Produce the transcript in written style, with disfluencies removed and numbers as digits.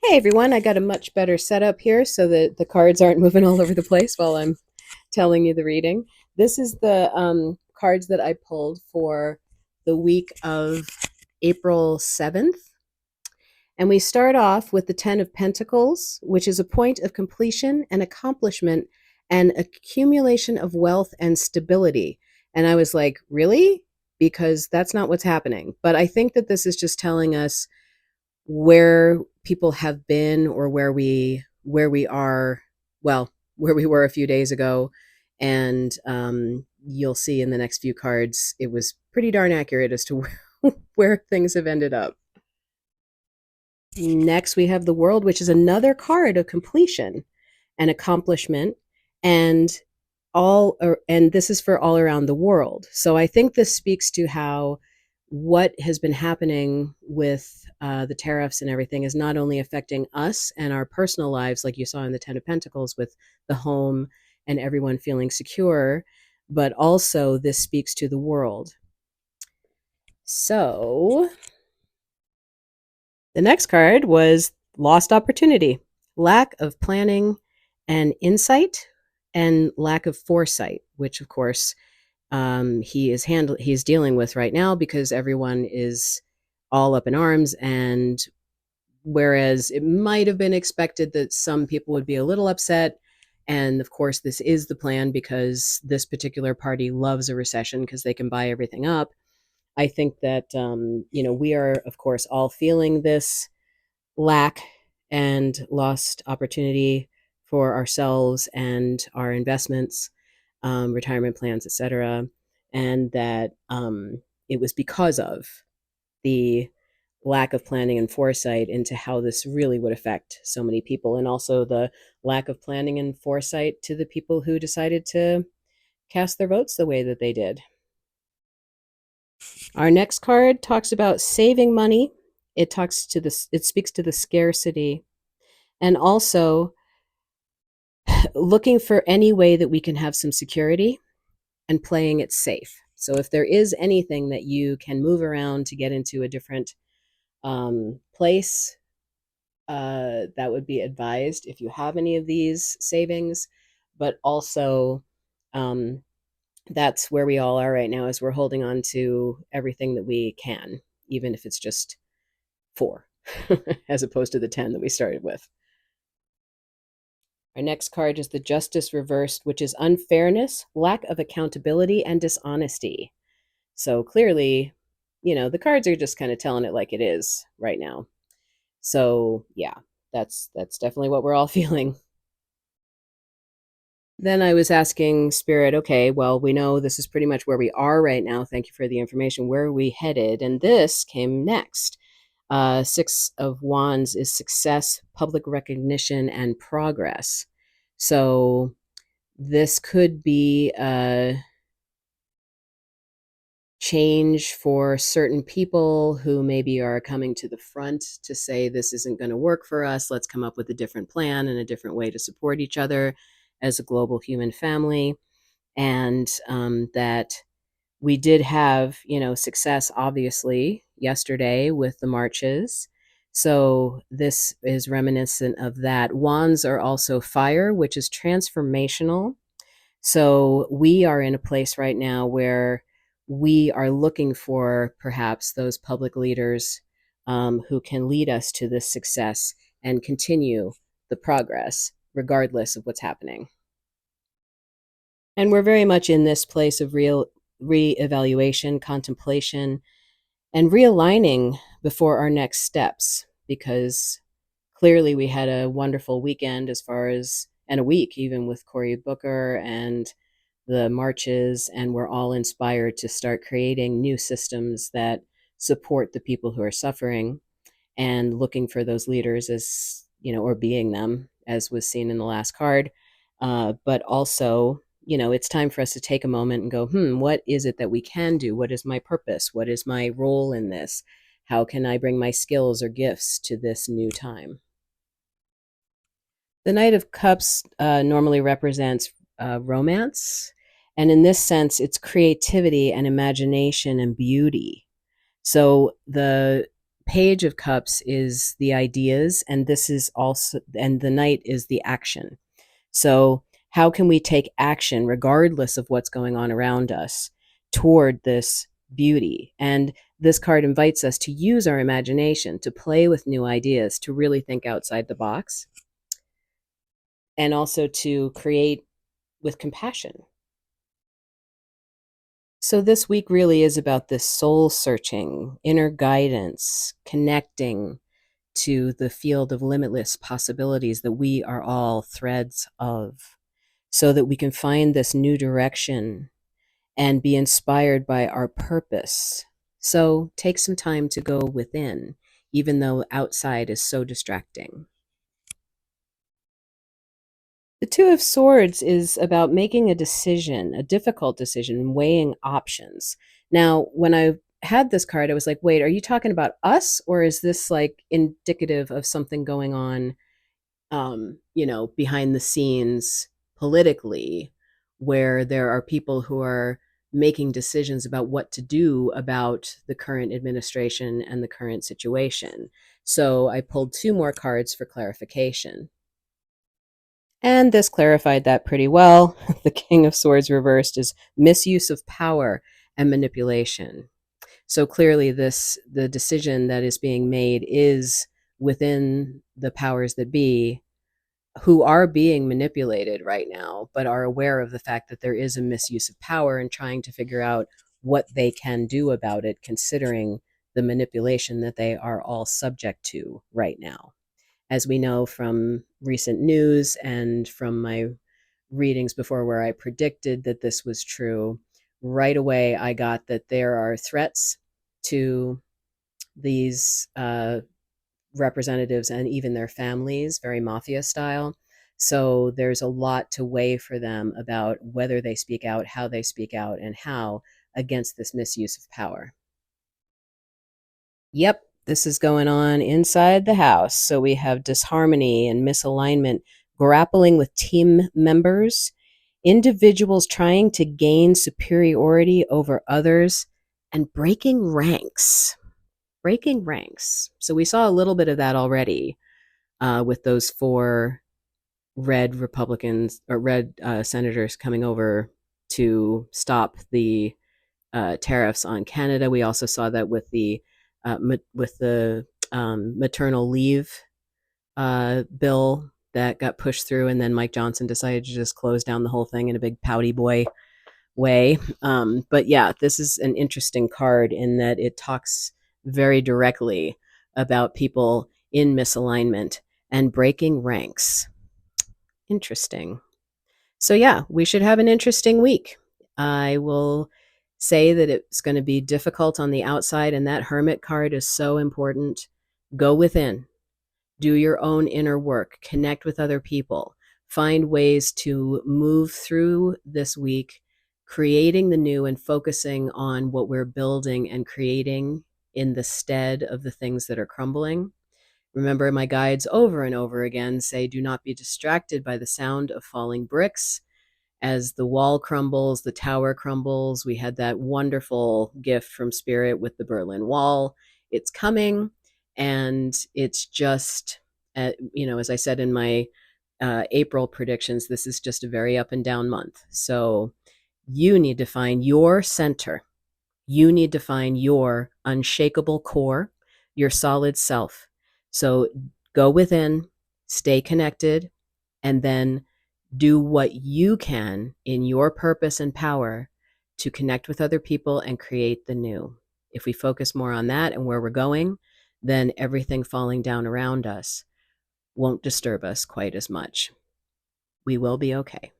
Hey everyone, I got a much better setup here so that the cards aren't moving all over the place while I'm telling you the reading. This is the cards that I pulled for the week of April 7th. And we start off with the Ten of Pentacles, which is a point of completion and accomplishment and accumulation of wealth and stability. And I was like, really? Because that's not what's happening. But I think that this is just telling us where people have been or where we are, well, where we were a few days ago. And you'll see in the next few cards it was pretty darn accurate as to where things have ended up. Next we have the World, which is another card of completion and accomplishment, and and this is for all around the world. So I think this speaks to how what has been happening with the tariffs and everything is not only affecting us and our personal lives, like you saw in the Ten of Pentacles with the home and everyone feeling secure, but also this speaks to the world. So the next card was Lost Opportunity, lack of planning and insight, and lack of foresight, which of course he's dealing with right now because everyone is all up in arms. And whereas it might have been expected that some people would be a little upset, and of course this is the plan because this particular party loves a recession because they can buy everything up. I think that we are of course all feeling this lack and lost opportunity for ourselves and our investments, retirement plans, etc., and that it was because of the lack of planning and foresight into how this really would affect so many people, and also the lack of planning and foresight to the people who decided to cast their votes the way that they did. Our next card talks about saving money. It speaks to the scarcity, and also looking for any way that we can have some security and playing it safe. So if there is anything that you can move around to get into a different place, that would be advised if you have any of these savings. But also, um, that's where we all are right now, is we're holding on to everything that we can, even if it's just four, as opposed to the 10 that we started with. Our next card is the Justice reversed, which is unfairness, lack of accountability, and dishonesty. So clearly, the cards are just kind of telling it like it is right now. So yeah, that's definitely what we're all feeling. Then I was asking Spirit, okay, well, we know this is pretty much where we are right now. Thank you for the information. Where are we headed? And this came next. Six of Wands is success, public recognition, and progress. So this could be a change for certain people who maybe are coming to the front to say this isn't going to work for us. Let's come up with a different plan and a different way to support each other as a global human family. And that we did have, success, obviously, yesterday with the marches. So this is reminiscent of that. Wands are also fire, which is transformational. So we are in a place right now where we are looking for perhaps those public leaders who can lead us to this success and continue the progress regardless of what's happening. And we're very much in this place of real reevaluation, contemplation, and realigning before our next steps, because clearly we had a wonderful weekend as far as, and a week even, with Cory Booker and the marches, and we're all inspired to start creating new systems that support the people who are suffering, and looking for those leaders as, or being them, as was seen in the last card. But also, it's time for us to take a moment and go, what is it that we can do? What is my purpose? What is my role in this? How can I bring my skills or gifts to this new time? The Knight of Cups normally represents romance. And in this sense, it's creativity and imagination and beauty. So the Page of Cups is the ideas, and this is also, and the Knight is the action. So, how can we take action regardless of what's going on around us toward this beauty? And this card invites us to use our imagination, to play with new ideas, to really think outside the box, and also to create with compassion. So, this week really is about this soul searching, inner guidance, connecting to the field of limitless possibilities that we are all threads of, so that we can find this new direction and be inspired by our purpose. So take some time to go within, even though outside is so distracting. The Two of Swords is about making a decision, a difficult decision, weighing options. Now, when I had this card, I was like, wait, are you talking about us? Or is this like indicative of something going on, behind the scenes politically, where there are people who are making decisions about what to do about the current administration and the current situation? So I pulled two more cards for clarification. And this clarified that pretty well. The King of Swords reversed is misuse of power and manipulation. So clearly the decision that is being made is within the powers that be, who are being manipulated right now, but are aware of the fact that there is a misuse of power and trying to figure out what they can do about it, considering the manipulation that they are all subject to right now. As we know from recent news and from my readings before, where I predicted that this was true, right away I got that there are threats to these representatives and even their families, very mafia style. So there's a lot to weigh for them about whether they speak out, how they speak out, and how against this misuse of power. Yep, this is going on inside the house. So we have disharmony and misalignment, grappling with team members, individuals trying to gain superiority over others, and breaking ranks. Breaking ranks. So we saw a little bit of that already with those four red Republicans or red senators coming over to stop the tariffs on Canada. We also saw that with the maternal leave bill that got pushed through, and then Mike Johnson decided to just close down the whole thing in a big pouty boy way. But yeah, this is an interesting card in that it talks very directly about people in misalignment and breaking ranks. Interesting. So yeah, we should have an interesting week. I will say that it's going to be difficult on the outside, and that Hermit card is so important. Go within, do your own inner work, connect with other people, find ways to move through this week, creating the new and focusing on what we're building and creating in the stead of the things that are crumbling. Remember, my guides over and over again say, do not be distracted by the sound of falling bricks. As the wall crumbles, the tower crumbles. We had that wonderful gift from Spirit with the Berlin Wall. It's coming, and it's just, as I said in my April predictions, this is just a very up and down month. So you need to find your center. You need to find your unshakable core, your solid self. So go within, stay connected, and then do what you can in your purpose and power to connect with other people and create the new. If we focus more on that and where we're going, then everything falling down around us won't disturb us quite as much. We will be okay.